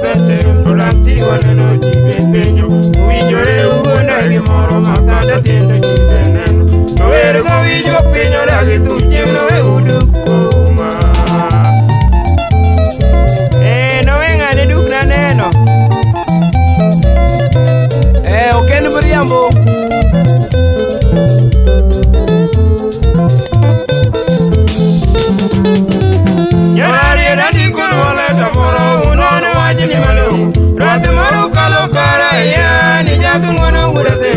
sete to lakti waneno jibe penyo winjore uonda gimoro makata tiendo jibe neno to wero go winjo pinyo lagi thum chieng'no we uduk kuma no we ng'ane duk na neno oken mriambo ni malungu rati maru kalo kara ya ni jagu ngono urase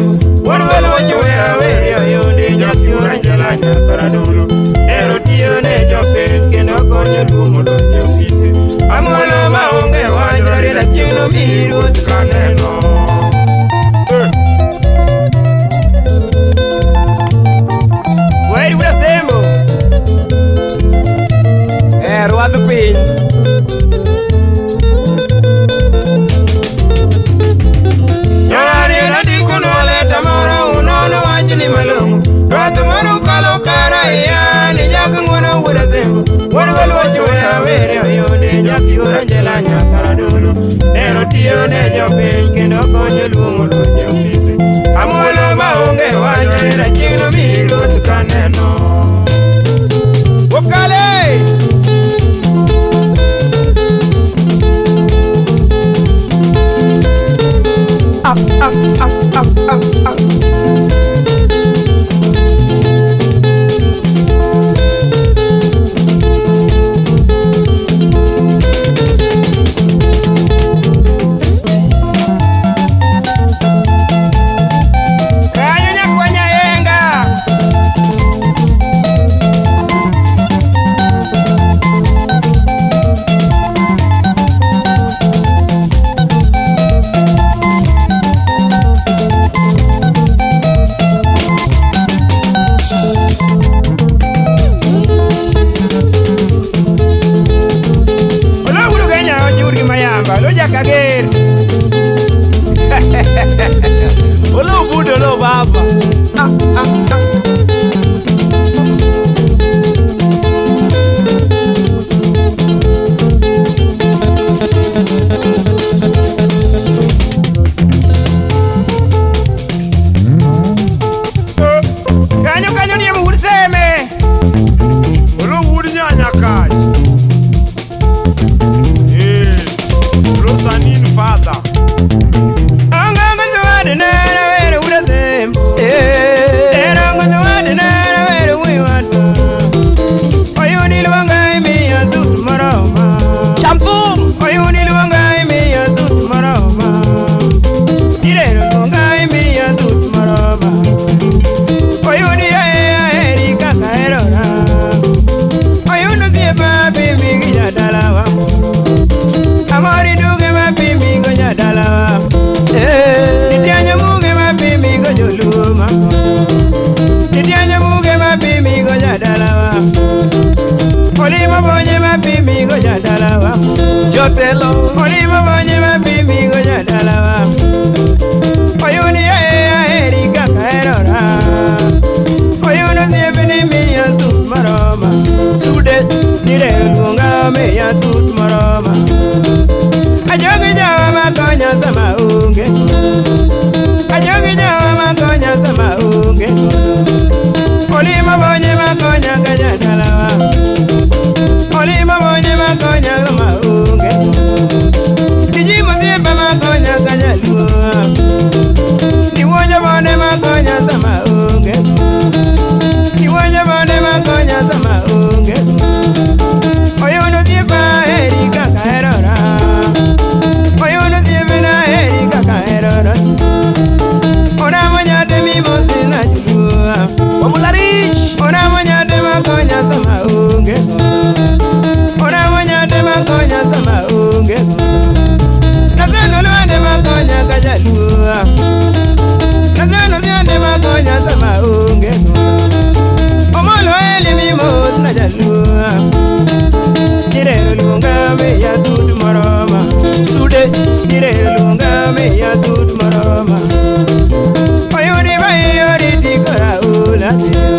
won welo jowe aweri ayonde jakyura jalanya karadulu ero tio ne jope kendo konyo lumo donjo ofisi amolo maonge wajari la chino miru kaneno wei urasembo rwadu pin ni malungu rati maru kalo kara ya ni jagu ngono urasemo won welo jowe aweri ayonde jakyura jalanya karadulu ero tio ne jope kendo konyo lumo donjo ofisi amolo maonge wajari la chino miru kaneno wakale Olo budo lo baba kanyo ni mu urseme olo wuri nyanya kaji lo sanin fada Jotelo Olima bonye mapimi goja dalawa Oyuni aheri kaka erora Oyuno ziebini mi ya tut maroma Sude nire lunga me ya tut maroma Ajogi jawa makonya sama unge Ajogi jawa makonya sama unge Olima bonye makonya goja dalawa Olima bonye makonya sama unge Kijimo ziemba makonya kanya luwa Niwonya bone makonya sama unge Niwonya bone makonya sama unge Oyuno ziemba heri kaka erora Oyuno ziemba na heri kaka erora Ona monya demi mosi na juwa Wamularich Ona monya dema konya sama unge Ona monya dema konya sama unge Nazano luande makonya kajalua Nazano ziande makonya sama unge Omolo eli mimos na jalua Nirero lunga me ya tutu maroma Sude nirero lunga me ya tutu maroma Oyuri bai yori tikora ula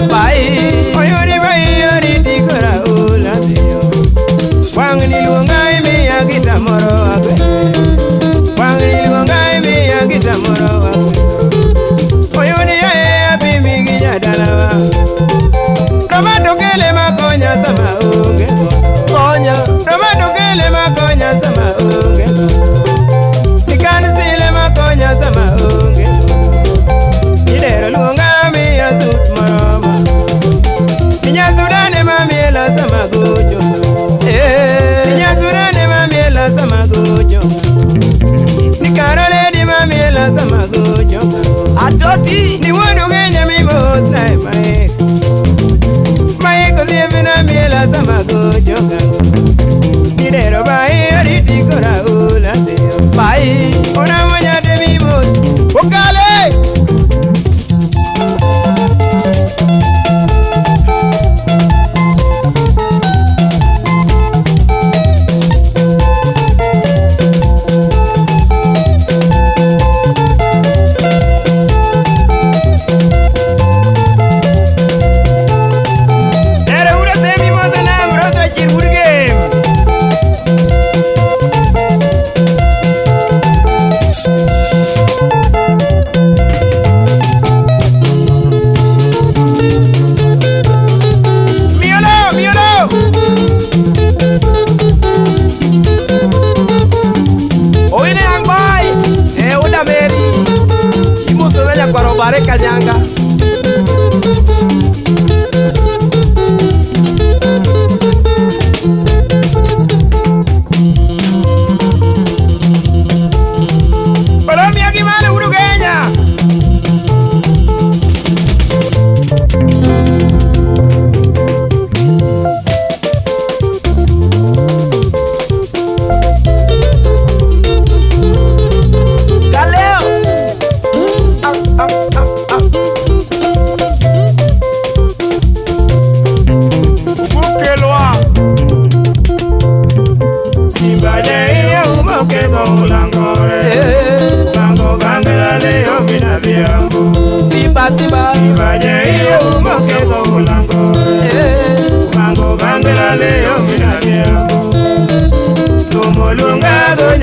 Bai Oyuri bai yori tikora ula Wang ni lunga me ya kita moro agwe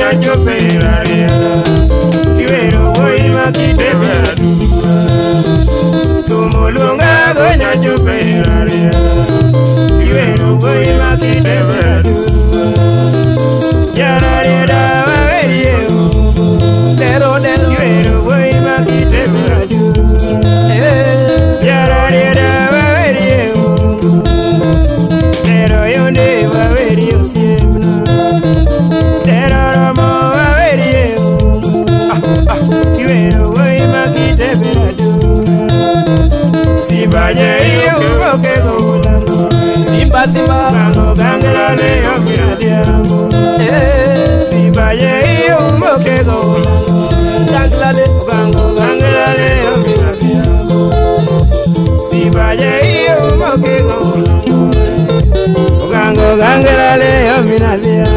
gonya chopera riera Kiwero woi makitebera Tumulunga gonya chopera riera Kiwero woi makitebera Yara riera wawerie Dero dero Kiwero woi makitebera Yara riera wawerie Dero yonde wawerie siemna Dero romo wawerie Kiwero woi makitebera Simba nye umoke gulano Simba simba Gango gangela le omina diamo Simba nye umoke gulano Gangela le Gango gangela le omina diamo Simba nye umoke gulano Gango gangela le omina diamo